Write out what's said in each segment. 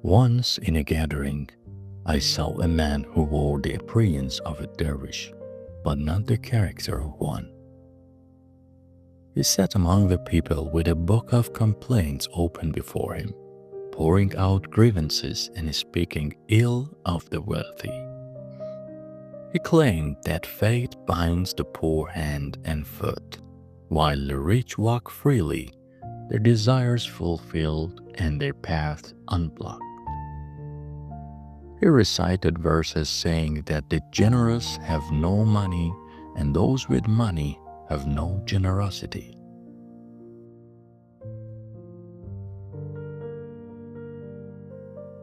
Once in a gathering, I saw a man who wore the appearance of a dervish, but not the character of one. He sat among the people with a book of complaints open before him, pouring out grievances and speaking ill of the wealthy. He claimed that fate binds the poor hand and foot, while the rich walk freely, their desires fulfilled and their paths unblocked. He recited verses saying that the generous have no money and those with money have no generosity.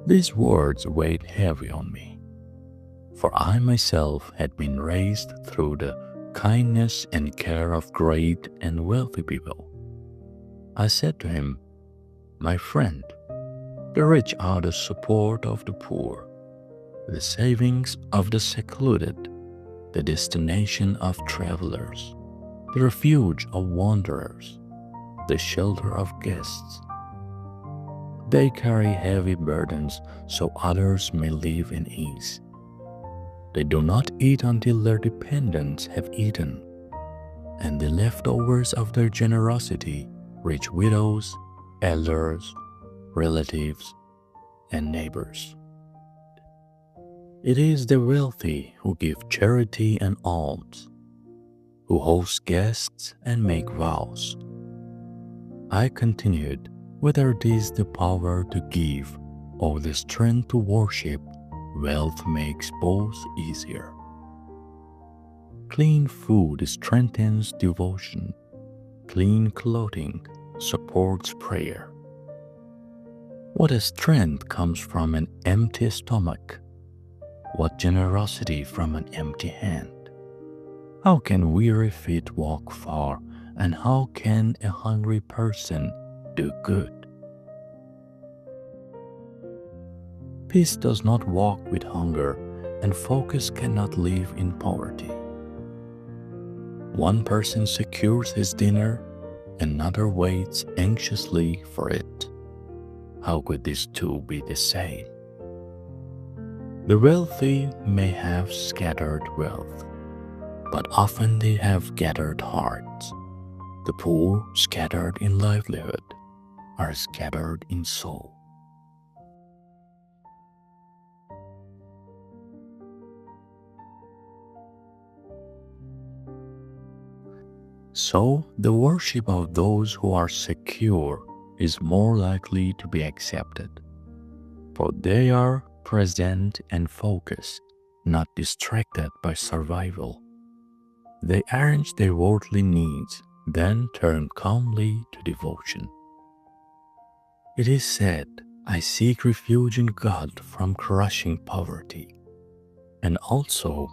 These words weighed heavy on me, for I myself had been raised through the kindness and care of great and wealthy people. I said to him, "My friend, the rich are the support of the poor, the savings of the secluded, the destination of travelers, the refuge of wanderers, the shelter of guests. They carry heavy burdens so others may live in ease. They do not eat until their dependents have eaten, and the leftovers of their generosity reach widows, elders, relatives, and neighbors. It is the wealthy who give charity and alms, who host guests and make vows." I continued, "Whether it is the power to give or the strength to worship, wealth makes both easier. Clean food strengthens devotion. Clean clothing supports prayer. What strength comes from an empty stomach? What generosity from an empty hand? How can weary feet walk far, and how can a hungry person do good? Peace does not walk with hunger, and focus cannot live in poverty. One person secures his dinner, another waits anxiously for it. How could these two be the same? The wealthy may have scattered wealth, but often they have gathered hearts. The poor, scattered in livelihood, are scattered in soul." So, the worship of those who are secure is more likely to be accepted, for they are present and focused, not distracted by survival. They arrange their worldly needs, then turn calmly to devotion. It is said, "I seek refuge in God from crushing poverty," and also,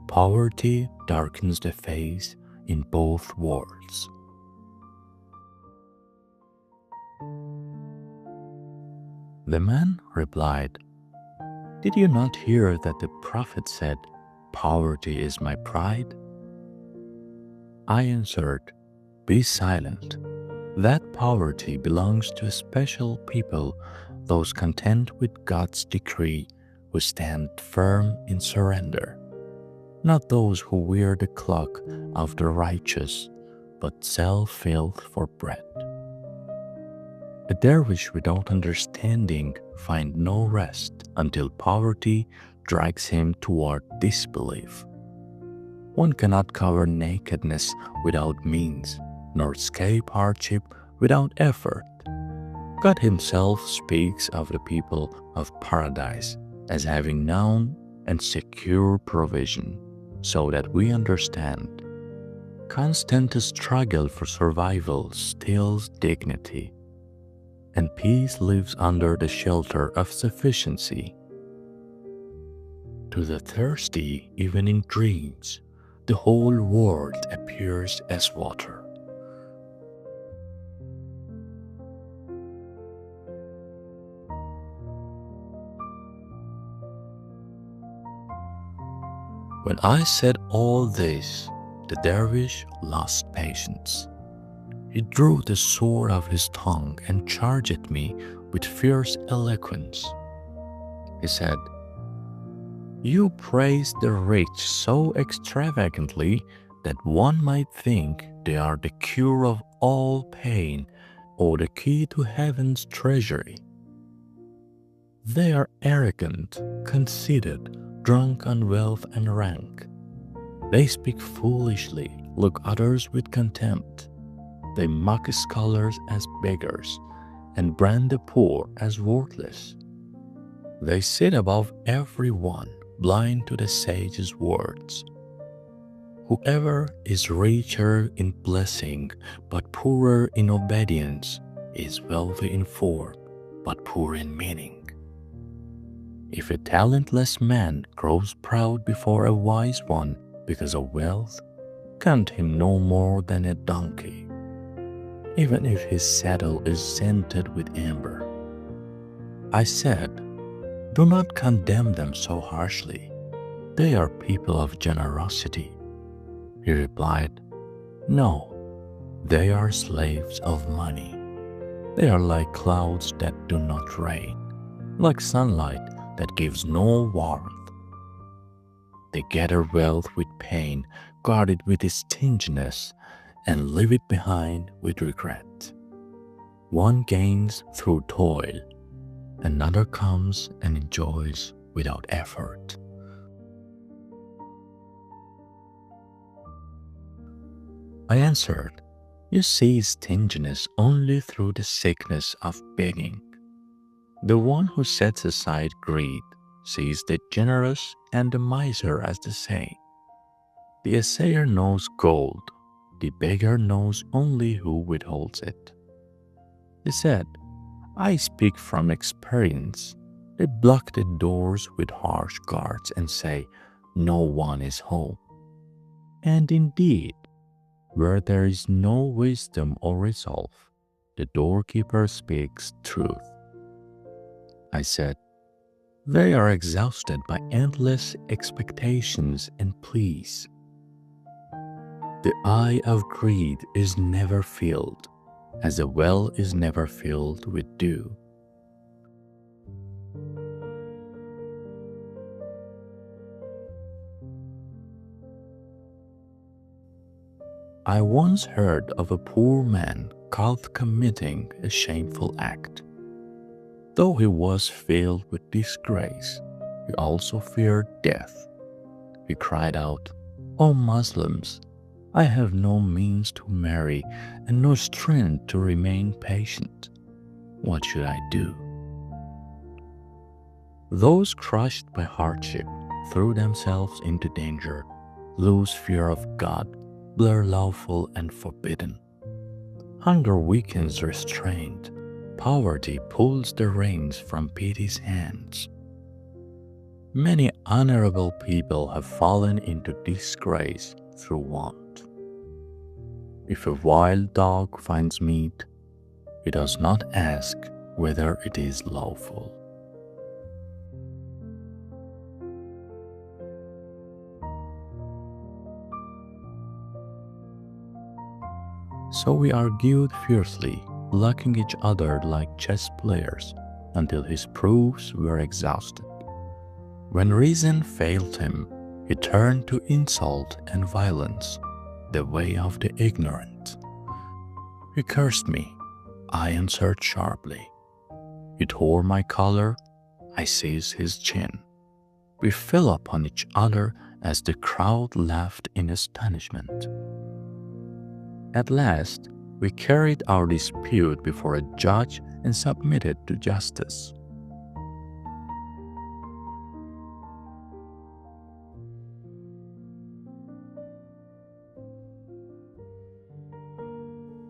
poverty darkens the face in both worlds. The man replied, "Did you not hear that the prophet said, 'Poverty is my pride'?" I answered, "Be silent. That poverty belongs to a special people, those content with God's decree, who stand firm in surrender, not those who wear the cloak of the righteous, but sell filth for bread." A dervish without understanding finds no rest until poverty drags him toward disbelief. One cannot cover nakedness without means, nor escape hardship without effort. God Himself speaks of the people of paradise as having known and secure provision, so that we understand. Constant struggle for survival steals dignity, and peace lives under the shelter of sufficiency. To the thirsty, even in dreams, the whole world appears as water. When I said all this, the dervish lost patience. He drew the sword of his tongue and charged at me with fierce eloquence. He said, "You praise the rich so extravagantly that one might think they are the cure of all pain or the key to heaven's treasury. They are arrogant, conceited, drunk on wealth and rank. They speak foolishly, look others with contempt. They mock scholars as beggars and brand the poor as worthless. They sit above everyone, blind to the sage's words. Whoever is richer in blessing but poorer in obedience is wealthy in form but poor in meaning. If a talentless man grows proud before a wise one because of wealth, count him no more than a donkey, even if his saddle is scented with amber." I said, "Do not condemn them so harshly. They are people of generosity." He replied, "No, they are slaves of money. They are like clouds that do not rain, like sunlight that gives no warmth. They gather wealth with pain, guard it with stinginess, and leave it behind with regret. One gains through toil, another comes and enjoys without effort." I answered, "You see stinginess only through the sickness of begging. The one who sets aside greed sees the generous and the miser as the same. The assayer knows gold, the beggar knows only who withholds it." He said, "I speak from experience. They block the doors with harsh guards and say, 'No one is home.' And indeed, where there is no wisdom or resolve, the doorkeeper speaks truth." I said, "They are exhausted by endless expectations and pleas. The eye of greed is never filled, as a well is never filled with dew." I once heard of a poor man caught committing a shameful act. Though he was filled with disgrace, he also feared death. He cried out, "O Muslims, I have no means to marry and no strength to remain patient. What should I do?" Those crushed by hardship threw themselves into danger, lose fear of God, blur lawful and forbidden. Hunger weakens restraint. Poverty pulls the reins from pity's hands. Many honorable people have fallen into disgrace through want. If a wild dog finds meat, he does not ask whether it is lawful. So we argued fiercely, blocking each other like chess players until his proofs were exhausted. When reason failed him, he turned to insult and violence, the way of the ignorant. He cursed me. I answered sharply. He tore my collar. I seized his chin. We fell upon each other as the crowd laughed in astonishment. At last, we carried our dispute before a judge and submitted to justice.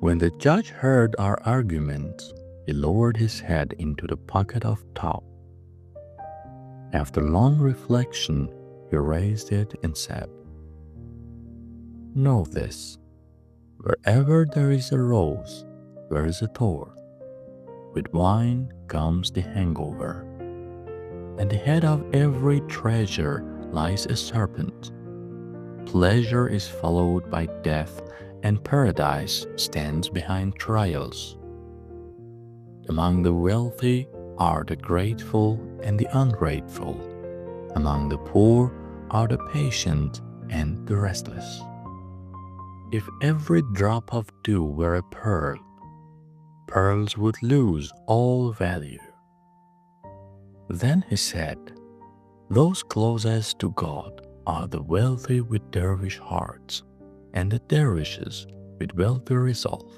When the judge heard our arguments, he lowered his head into the pocket of top. After long reflection, he raised it and said, "Know this. Wherever there is a rose, there is a thorn. With wine comes the hangover. At the head of every treasure lies a serpent. Pleasure is followed by death, and paradise stands behind trials. Among the wealthy, are the grateful and the ungrateful. Among the poor are the patient and the restless. If every drop of dew were a pearl, pearls would lose all value. Then he said, those closest to God are the wealthy with dervish hearts, and the dervishes with wealthy resolve.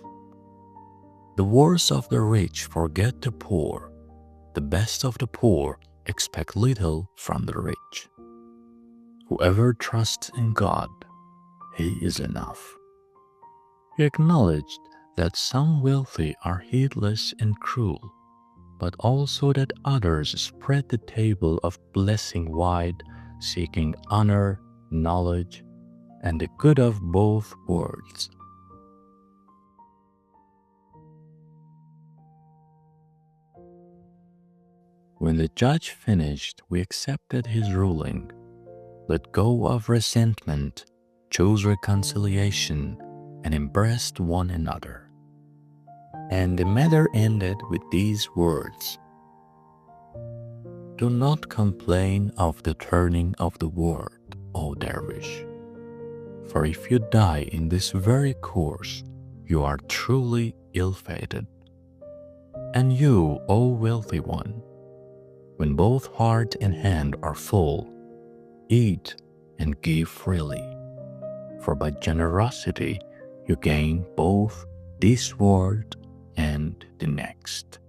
The worst of the rich forget the poor, the best of the poor expect little from the rich. Whoever trusts in God, he is enough. He acknowledged that some wealthy are heedless and cruel, but also that others spread the table of blessing wide, seeking honor, knowledge, and the good of both worlds. When the judge finished, we accepted his ruling, let go of resentment, chose reconciliation, and embraced one another. And the matter ended with these words: do not complain of the turning of the world, O dervish, for if you die in this very course, you are truly ill-fated. And you, O wealthy one, when both heart and hand are full, eat and give freely, for by generosity you gain both this world and the next.